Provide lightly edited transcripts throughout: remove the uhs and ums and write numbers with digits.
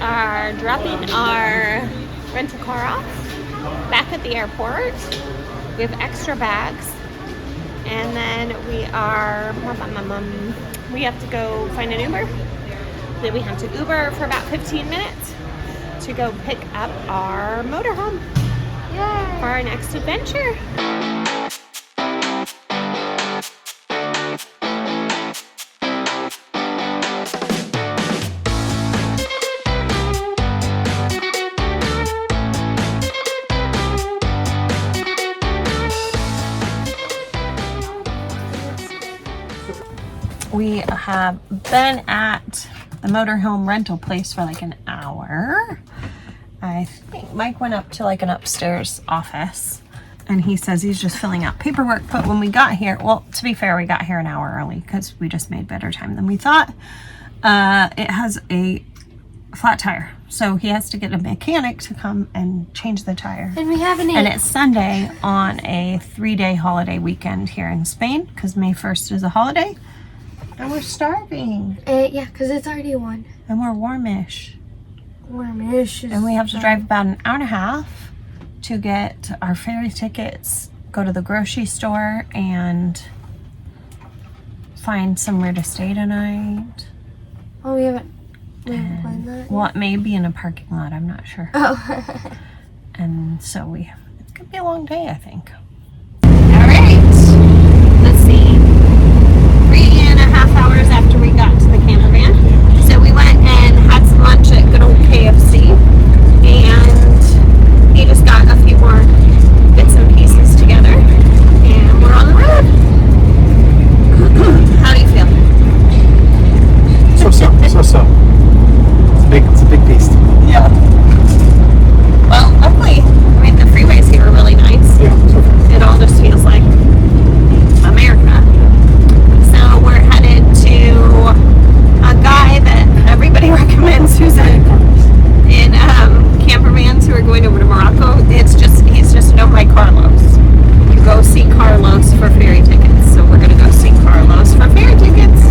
are dropping our rental car off back at the airport. We have extra bags. And then we have to go find an Uber. Then we have to Uber for about 15 minutes to go pick up our motorhome. Yay! For our next adventure. We have been at the motorhome rental place for like an hour. I think Mike went up to like an upstairs office and he says he's just filling out paperwork. But when we got here, well, to be fair, we got here an hour early because we just made better time than we thought. It has a flat tire, so he has to get a mechanic to come and change the tire. And we have And it's Sunday on a 3-day holiday weekend here in Spain because May 1st is a holiday. And we're starving. Yeah, because it's already 1. And we're warmish. Warmish. And we have to drive about an hour and a half to get our ferry tickets, go to the grocery store, and find somewhere to stay tonight. Oh, we haven't planned that. Well, it may be in a parking lot. I'm not sure. Oh. And so it's going to be a long day, I think. All right. Let's see. 3.5 hours after we got to the camper van. So we went and had some lunch at good old KFC, and he just got a few more bits and pieces together, and we're on the road. How do you feel? So. It's a big beast. Yeah. Well, luckily, I mean, the freeways here are really nice. Yeah. It all just feels like America. So we're headed to a guy that everybody recommends who's in camper vans who are going over to Morocco. He's just known by Carlos. You go see Carlos for ferry tickets. So we're gonna go see Carlos for ferry tickets.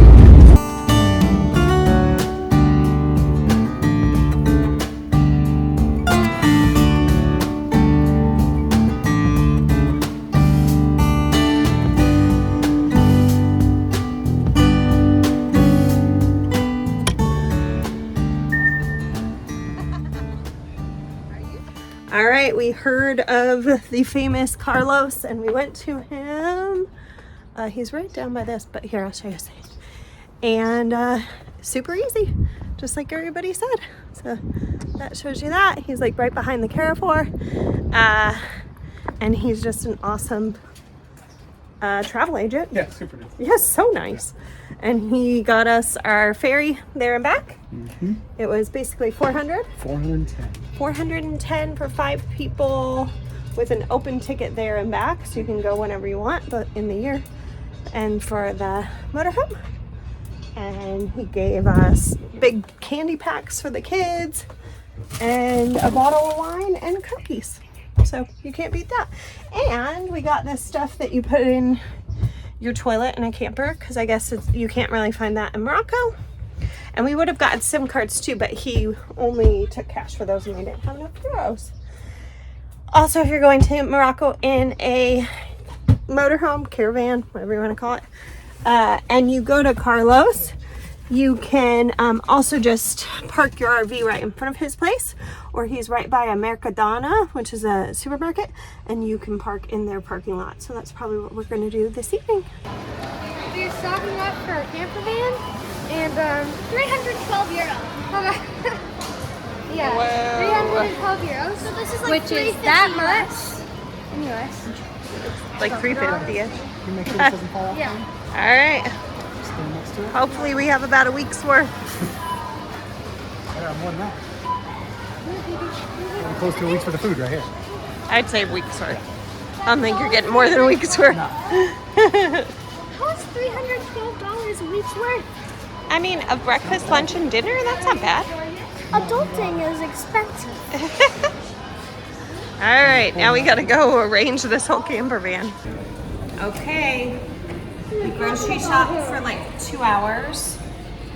All right, we heard of the famous Carlos and we went to him. He's right down by this, but here, I'll show you. And super easy, just like everybody said. So that shows you that. He's like right behind the Carrefour. And he's just an awesome travel agent. Yeah, super nice. Yes, so nice. And he got us our ferry there and back. Mm-hmm. It was basically 400. 410 for 5 people with an open ticket there and back, so you can go whenever you want, but in the year. And for the motorhome. And he gave us big candy packs for the kids and a bottle of wine and cookies. So you can't beat that. And we got this stuff that you put in your toilet in a camper, because I guess you can't really find that in Morocco. And we would have gotten SIM cards too, but he only took cash for those and we didn't have enough euros. Also, if you're going to Morocco in a motorhome, caravan, whatever you want to call it, and you go to Carlos, you can also just park your RV right in front of his place, or he's right by a Mercadona, which is a supermarket, and you can park in their parking lot. So that's probably what we're going to do this evening. We're stocking up for a camper van and 312 euros. Yeah, Whoa. 312 euros. So this is like Which is that much in US. Like 350-ish. You make sure this doesn't fall off. Yeah. All right. Stand next to it. Hopefully we have about a week's worth. Yeah, more than that. We're close to a week's worth of food right here. I'd say a week's worth. I don't think you're getting more than a week's worth. How is $312 a week's worth? I mean, a breakfast, lunch, and dinner, that's not bad. Adulting is expensive. All right, now we gotta go arrange this whole camper van. Okay, we grocery shopped for like 2 hours,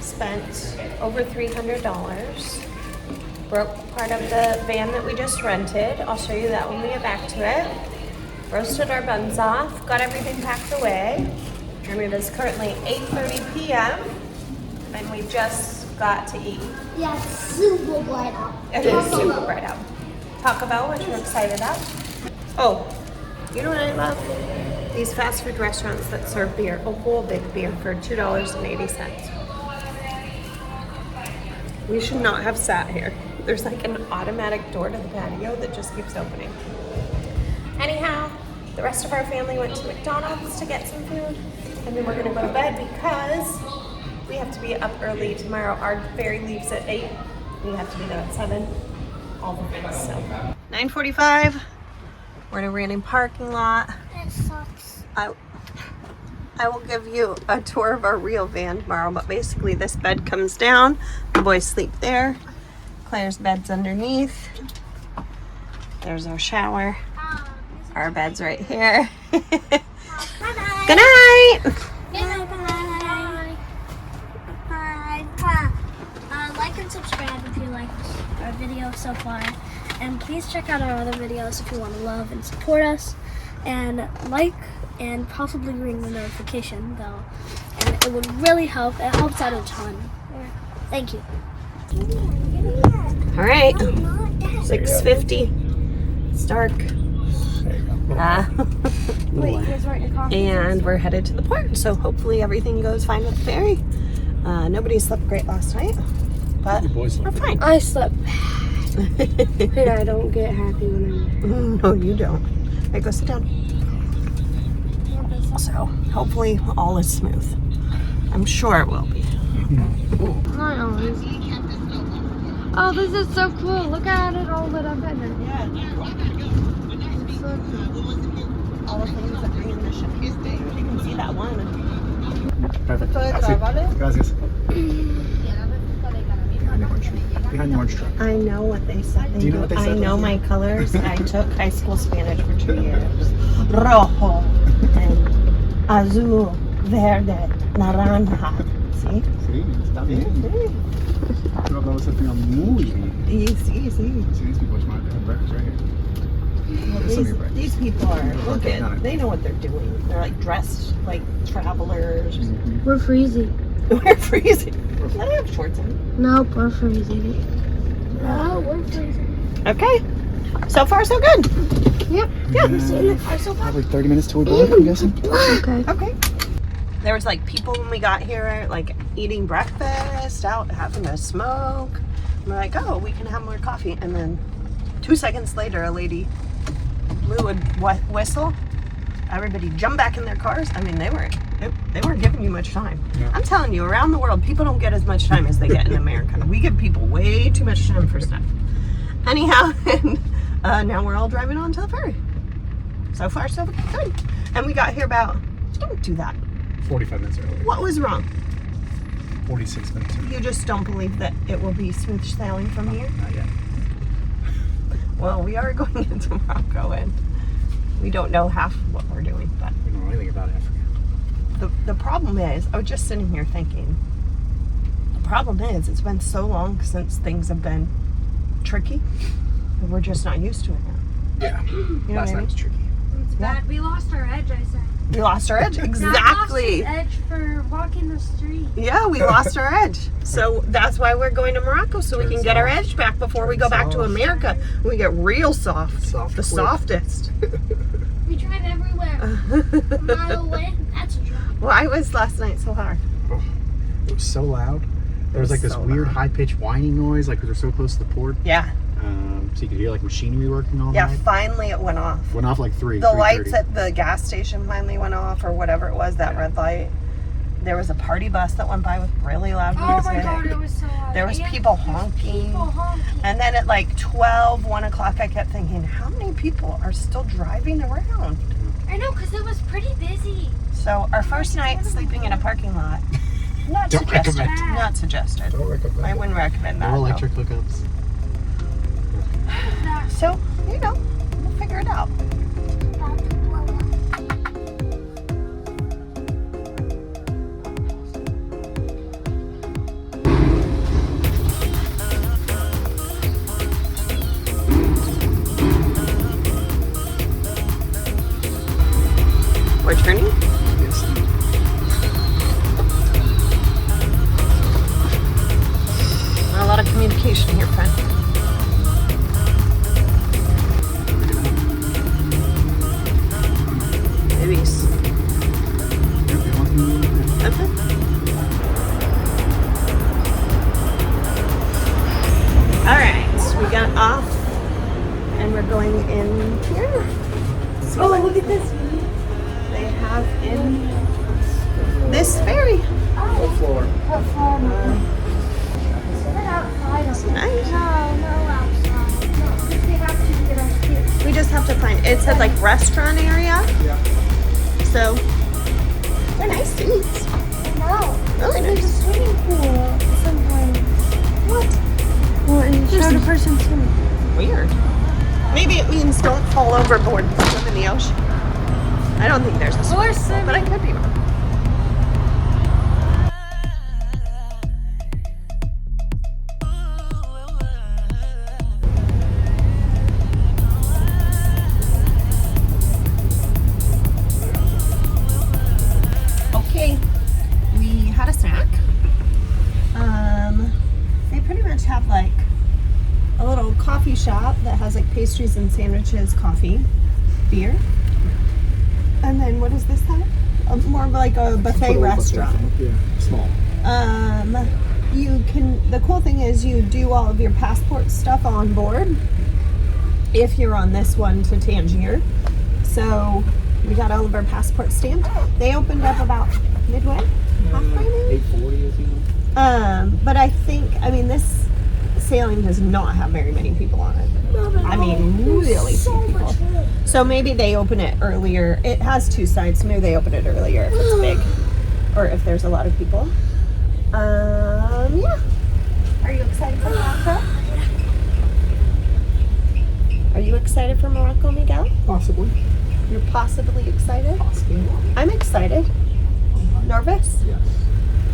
spent over $300. Broke part of the van that we just rented. I'll show you that when we get back to it. Roasted our buns off, got everything packed away. And it is currently 8:30 p.m. and we just got to eat. Yeah, it's super bright out. It is super bright out. Taco Bell, which we're excited about. Oh, you know what I love? These fast food restaurants that serve beer, a whole big beer for $2.80. We should not have sat here. There's like an automatic door to the patio that just keeps opening. Anyhow, the rest of our family went to McDonald's to get some food, and then we're gonna go to bed because we have to be up early tomorrow. Our ferry leaves at 8. We have to be there at 7. All the things, so. 9:45. We're in a random parking lot. It sucks. I will give you a tour of our real van tomorrow, but basically this bed comes down. The boys sleep there. Claire's bed's underneath. There's our shower. Our bed's right here. Bye-bye. Good night! Bye-bye. Bye. Like and subscribe if you liked our video so far. And please check out our other videos if you want to love and support us. And like and possibly ring the notification bell. And it would really help. It helps out a ton. Thank you. All right, 6:50. It's dark. Wait, here's where your coffee And we're headed to the port, so hopefully everything goes fine with the ferry. Nobody slept great last night, but we're fine. I slept bad. And I don't get happy when I'm... No, you don't. Hey, go sit down. So hopefully all is smooth. I'm sure it will be. Oh, this is so cool. Look at it all lit up in it. Yeah. All the things that bring in the ship. You can see that one. Perfect. Gracias. Behind the orange truck. I know what they said. Do you know what they I said? know my colors. I took high school Spanish for 2 years. Rojo and azul, verde, naranja. See? Sí, está bien. Tú hablabas español muy bien. Sí. See, these people are smart. They have breakfast right here. These people are, look Okay, at, they know what they're doing. They're like dressed like travelers. We're freezing. We're freezing. I have shorts on. Nope, we're freezing. Oh, we're freezing. Okay. So far, so good. Yep. Yeah. Probably 30 minutes till we board, I'm guessing. Okay. Okay. There was like people when we got here, like eating breakfast, out having a smoke. We're like, oh, we can have more coffee. And then 2 seconds later, a lady blew a whistle. Everybody jumped back in their cars. I mean, they weren't giving you much time. No. I'm telling you, around the world, people don't get as much time as they get in America. We give people way too much time for stuff. Anyhow, now we're all driving on to the ferry. So far, so good. And we got here about, don't do that. 45 minutes early. What was wrong? 46 minutes early. You just don't believe that it will be smooth sailing from here? Not yet. Well, we are going into Morocco and we don't know half what we're doing, but We don't know anything about Africa. the problem is, I was just sitting here thinking, the problem is it's been so long since things have been tricky and we're just not used to it now. Yeah. You know Last what I night mean? was tricky. It's bad. We lost our edge, I said. We lost our edge. Exactly. We lost edge for walking the street. Yeah, we lost our edge. So that's why we're going to Morocco, so we can get our edge back before we go back to America. We get real soft. Soft The quick. softest. We drive everywhere. A mile away. That's a drive. Why was last night so hard? It was so loud. There was like this so weird loud. high-pitched whining noise, like because we're so close to the port. Yeah. So you could hear like machinery working all Yeah, night. finally it went off. Went off like 3. The 3:30. lights at the gas station finally went off, or whatever it was, that red light. There was a party bus that went by with really loud Oh music. my god, it was so loud. There was Yeah, people there's honking. People honking. And then at like 12, 1 o'clock, I kept thinking, how many people are still driving around? I know, because it was pretty busy. So our first night sleeping in a parking lot, not Don't suggested. recommend. Not suggested. Don't recommend I it. wouldn't recommend that. No though. electric hookups. So, you know, we'll figure it out. location here, friend. Maybe. Okay. All right, we got off, and we're going in here. Oh, look at this. They have in this ferry. What floor? Nice. No, outside. We have to get us here. We just have to find. It said like restaurant area, Yeah. so they're nice seats. No. Really There's a nice. swimming pool somewhere. What? Well, and show the person swimming. Weird. Maybe it means don't fall overboard and swim in the ocean. I don't think there's a swimming pool, but I could be wrong. Okay, we had a snack. They pretty much have like a little coffee shop that has like pastries and sandwiches, coffee, beer. And then what is this have? More of like a buffet restaurant. Yeah, small. You can, the cool thing is you do all of your passport stuff on board if you're on this one to Tangier. So we got all of our passports stamped. They opened up about midway, halfway maybe. 8:40 is even. But I think, I mean, this sailing does not have very many people on it. I mean, really few people. So maybe they open it earlier. It has two sides, so maybe they open it earlier if it's big or if there's a lot of people. Yeah. Are you excited for Morocco? Are you excited for Morocco, Miguel? Possibly. You're possibly excited? Possibly. I'm excited. Nervous? Yes.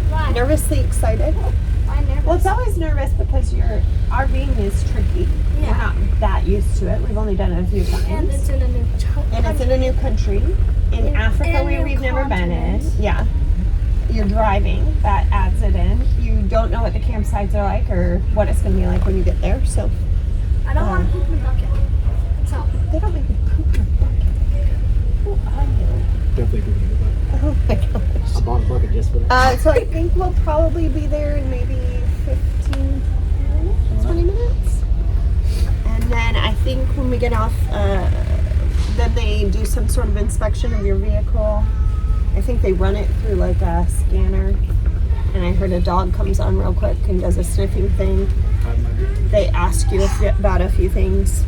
Why? Nervously excited? Why nervous? Well, it's always nervous because your RVing is tricky. We're Yeah. not that used to it. We've only done it a few times. And it's in a new And it's in a new country. In Africa, and where new we've never been in. continent. Yeah. You're driving. That adds it in. You don't know what the campsites are like or what it's going to be like when you get there. So I don't want to poop in the bucket. That's all. they don't make you poop in a bucket. Who are you? Definitely doing it. Oh my gosh. I bought a bucket just for that. So I think we'll probably be there in maybe 15 minutes, 20 minutes. And then I think when we get off, then they do some sort of inspection of your vehicle. I think they run it through like a scanner. And I heard a dog comes on real quick and does a sniffing thing. They ask you about a few things.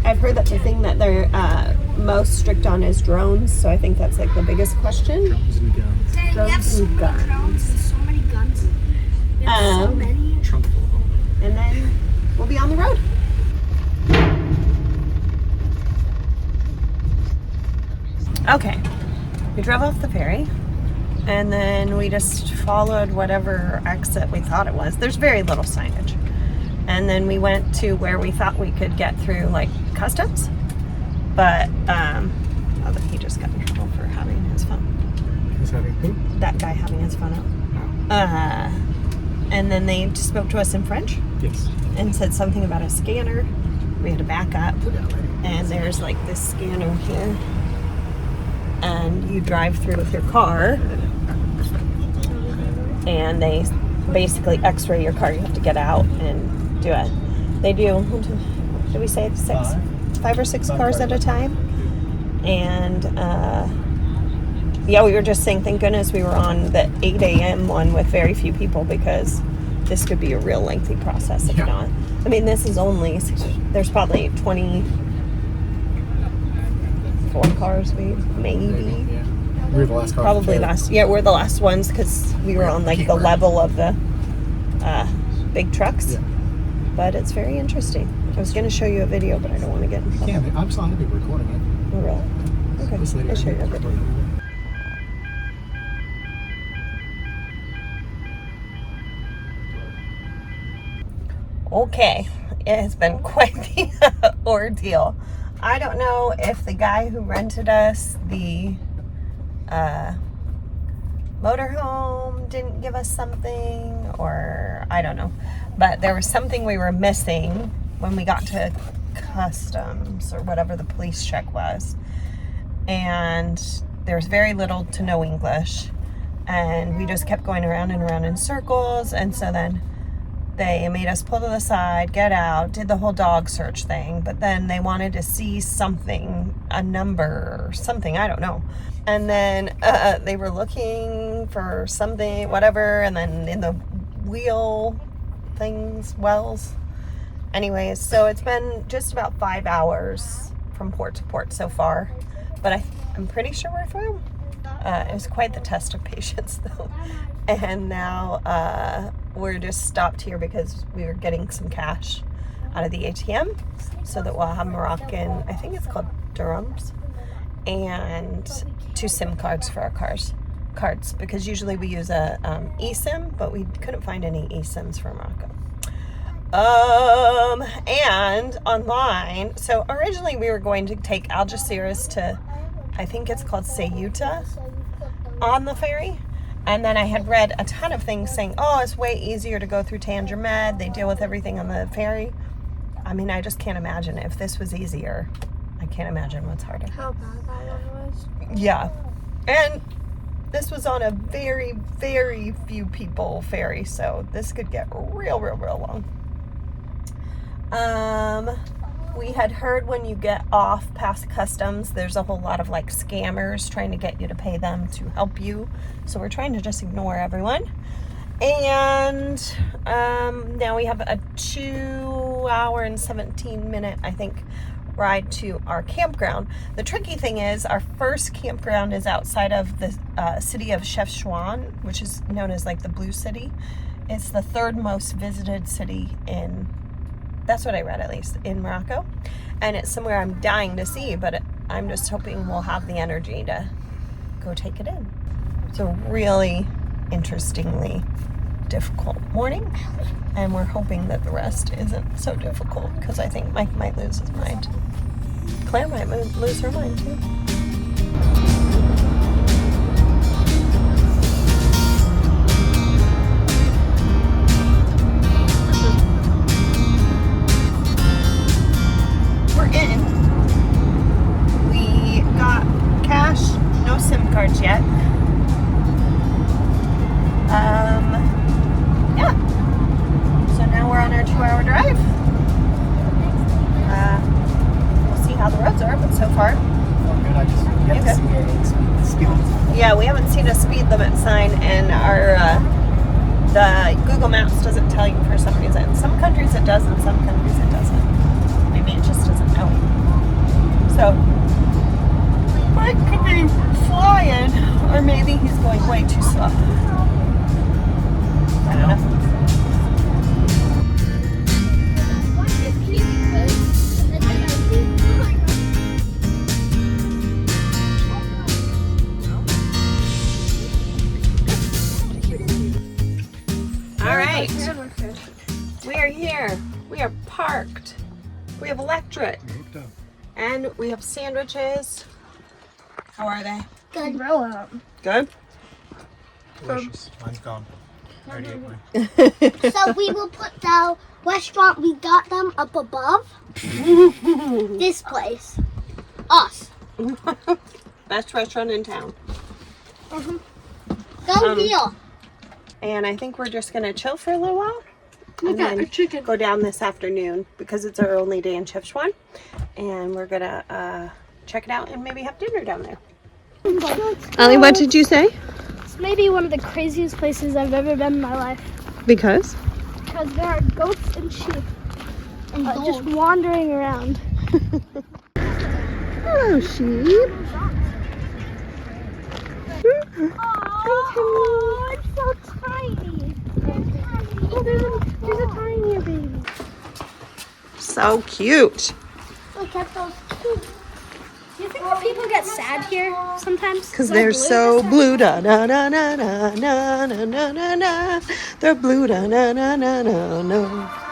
I've heard that the thing that they're most strict on is drones. So I think that's like the biggest question. Drums and guns. Dang, we have Drones so and many guns. drones and so many guns. We have so many. Trunk full of them. And then we'll be on the road. Okay, we drove off the ferry and then we just followed whatever exit we thought it was. There's very little signage. And then we went to where we thought we could get through like customs. But, oh, he just got in trouble for having his phone. He's having poop. That guy having his phone out. And then they spoke to us in French Yes. and said something about a scanner. We had to back up. And there's like this scanner here. And you drive through with your car. And they basically x-ray your car. You have to get out and do it. They do, did we say 5 or 6 cars at a time? And yeah, we were just saying, thank goodness we were on the 8 a.m. one with very few people because this could be a real lengthy process if not. I mean, this is only, there's probably 24 cars maybe. Yeah. We were the last car. Probably last, yeah, we're the last ones because we were on like the level of the big trucks. Yeah. But it's very interesting. I was going to show you a video, but I don't want to get in trouble. Yeah, I'm sorry, I'll be recording it. Oh, really? Okay, This lady I'll right show you here a is video. recording it. Okay, it has been quite the ordeal. I don't know if the guy who rented us the motorhome didn't give us something, or I don't know. but there was something we were missing when we got to customs or whatever the police check was. And there's very little to no English. And we just kept going around and around in circles. And so then they made us pull to the side, get out, did the whole dog search thing. But then they wanted to see something, a number or something, I don't know. And then they were looking for something, whatever. And then in the wheel things, wells. Anyways, so it's been just about 5 hours from port to port so far. But I'm pretty sure we're through. It was quite the test of patience, though. And now we're just stopped here because we were getting some cash out of the ATM so that we'll have Moroccan, I think it's called dirhams, and 2 SIM cards for our cards, because usually we use a eSIM, but we couldn't find any eSIMs for Morocco. And online, so originally we were going to take Algeciras to, I think it's called Ceuta, on the ferry. And then I had read a ton of things saying, oh, it's way easier to go through Tanger Med. They deal with everything on the ferry. I mean, I just can't imagine. If this was easier, I can't imagine what's harder. How bad that one was. Yeah. And this was on a very, very few people ferry, so this could get real long. We had heard when you get off past customs, there's a whole lot of like scammers trying to get you to pay them to help you. So we're trying to just ignore everyone. And now we have a 2 hour and 17 minute, I think, ride to our campground. The tricky thing is our first campground is outside of the city of Chefchaouen, which is known as like the Blue City. It's the 3rd most visited city in, that's what I read at least, in Morocco. And it's somewhere I'm dying to see, but I'm just hoping we'll have the energy to go take it in. It's a really interestingly difficult morning, and we're hoping that the rest isn't so difficult, because I think Mike might lose his mind. Claire might lose her mind too. Cards yet. Yeah. So now we're on our 2 hour drive. We'll see how the roads are, but so far. I just haven't seen a speed limit. Yeah, we haven't seen a speed limit sign, and our the Google Maps doesn't tell you for some reason. Some countries it does, and some countries it doesn't. Maybe it just doesn't know. So Mike could be flying, or maybe he's going way too slow. I don't know. All right, we are here. We are parked. We have electric, and we have sandwiches. How are they? Good. Roll up. Good? Delicious. Mine's gone. I already ate mine. So we will put the restaurant we got them up above this place. Us. Best restaurant in town. Go deal. And I think we're just going to chill for a little while. We And got then a chicken. go down this afternoon because it's our only day in Chefchaouen. And we're going to check it out and maybe have dinner down there. Ellie, what did you say? It's maybe one of the craziest places I've ever been in my life. Because? Because there are goats and sheep just wandering around. Hello, sheep. Oh, it's so tiny. Oh, there's a tinier baby. So cute. Look at those cute. Do you think that people get sad here sometimes? Because they're so blue, da na na na na na na na na na. They're blue, da na na na na na.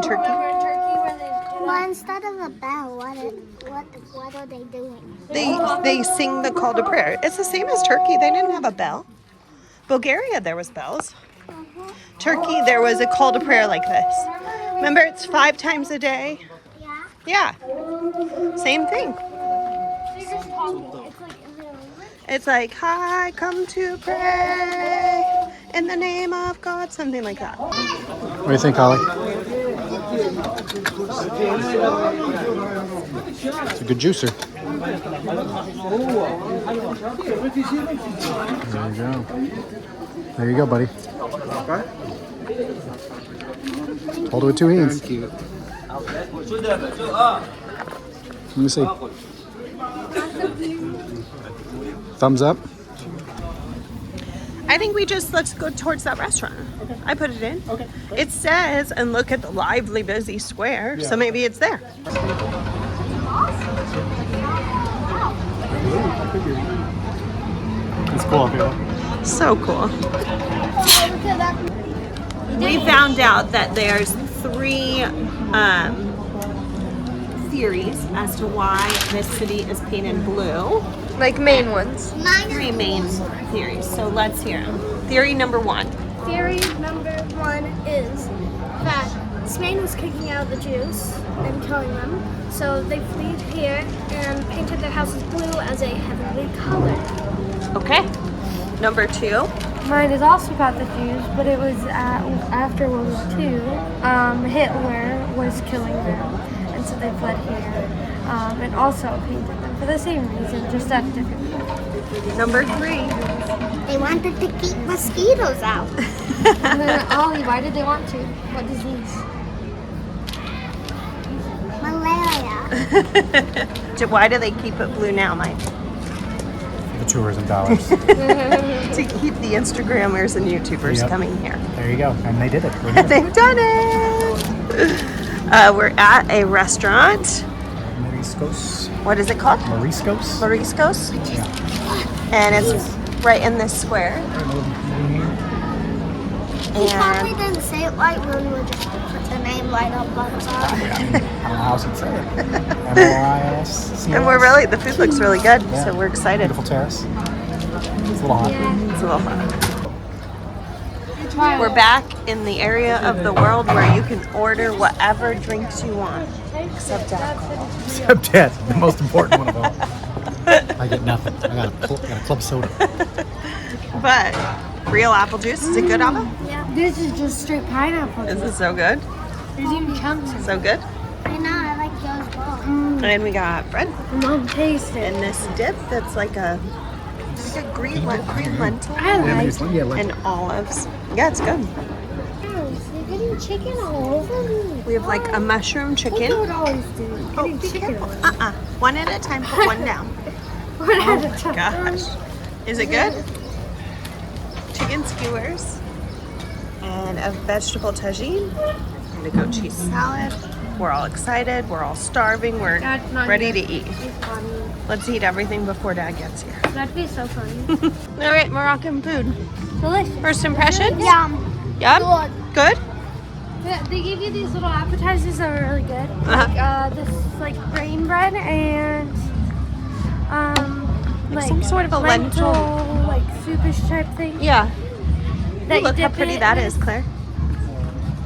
in Turkey? Well, instead of a bell, what are they doing? They sing the call to prayer. It's the same as Turkey. They didn't have a bell. Bulgaria, there was bells. Turkey, there was a call to prayer like this. Remember, it's 5 times a day. Yeah. Yeah, same thing. They're just talking. It's like in their language. It's like, I come to pray in the name of God, something like that. What do you think, Holly? It's a good juicer. There you go. There you go, buddy. Hold it with 2 hands. Let me see. Thumbs up. I think let's go towards that restaurant. Okay. I put it in. Okay. It says, and look at the lively, busy square. Yeah. So maybe it's there. It's cool up here. So cool. We found out that there's 3 theories as to why this city is painted blue. Like main ones. 3 main theories. So let's hear them. Theory number 1. Theory number 1 is that Spain was kicking out the Jews and killing them, so they fled here and painted their houses blue as a heavenly color. Okay. Number 2. Mine is also about the Jews, but it was after World War II. Hitler was killing them, and so they fled here, and also painted them for the same reason, just at a different time. Number 3. They wanted to keep mosquitoes out. Ollie, why did they want to? What disease? Malaria. Why do they keep it blue now, Mike? The tourism dollars. To keep the Instagrammers and YouTubers coming here. There you go. And they did it. We're here. They've done it. We're at a restaurant. Moriscos. What is it called? Moriscos. Moriscos. And it's right in this square. He probably And didn't say it right when we were just put the name right up on top. I don't know how else he'd say it. M-O-I-S. and the food looks really good, so we're excited. Beautiful terrace. It's a little hot. It's a little fun. We're back in the area of the world where you can order whatever drinks you want, except alcohol. Except that, the most important one of all. I get nothing. I got a club soda. But real apple juice, is it good, Abba? Yeah. This is just straight pineapple. Is it so good? There's even chunks. So good? I know, I like those balls. And we got bread Mom, taste it. and this dip that's like a green lentil I like it. and olives. Yeah, it's good. You're getting chicken all over me. We have like a mushroom chicken. Look what Ollie's doing. Oh, Getting be chicken careful. on. One at a time, put one down. One at a time. Gosh. Is it good? Chicken skewers and a vegetable tagine and a goat cheese salad. We're all excited. We're all starving. We're That's not ready good. to eat. It's funny. Let's eat everything before Dad gets here. That'd be so funny. All right, Moroccan food. Delicious. First impressions? Yum. Yum? Good? They give you these little appetizers that are really good. This like grain bread and like some sort of a lentil. like soupish type thing. Yeah. That Look you how dip pretty it that in. is, Claire.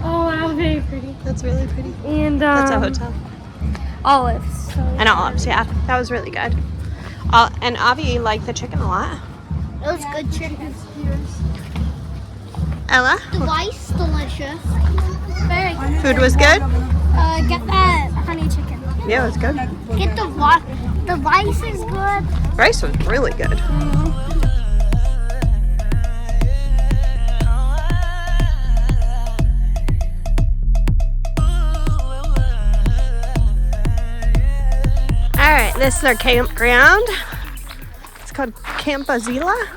Oh wow, very pretty. That's really pretty. And That's a hotel. olives. So And olives, yeah. That was really good. And Avi liked the chicken a lot. It was good chicken. Ella? The rice, delicious. Very good. Food was good? Get that honey chicken. Yeah, it was good. Get the rice. The rice is good. Rice was really good. Alright, this is our campground. It's called Camp Azila.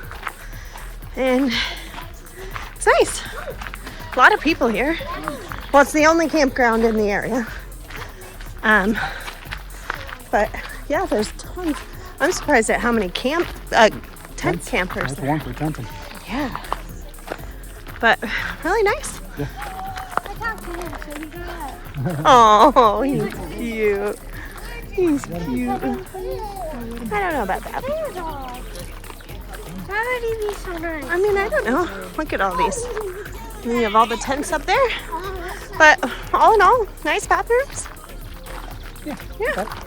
And it's nice. A lot of people here. Well, it's the only campground in the area. But yeah, there's tons. I'm surprised at how many tent campers That's there. one for camping. Yeah. But really nice. I talked to him. Oh, he's cute. He's cute. I don't know about that. Why would he be so nice? I mean, I don't know. Look at all these. And you have all the tents up there. But all in all, nice bathrooms. Yeah.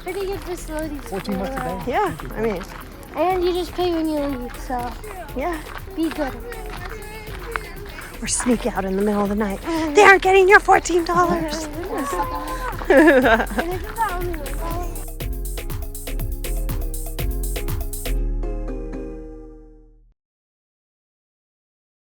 Pretty good facilities. 14 bucks a day. Yeah. I mean, And you just pay when you leave, so yeah. be good. Or sneak out in the middle of the night. They aren't getting your $14. And it's not only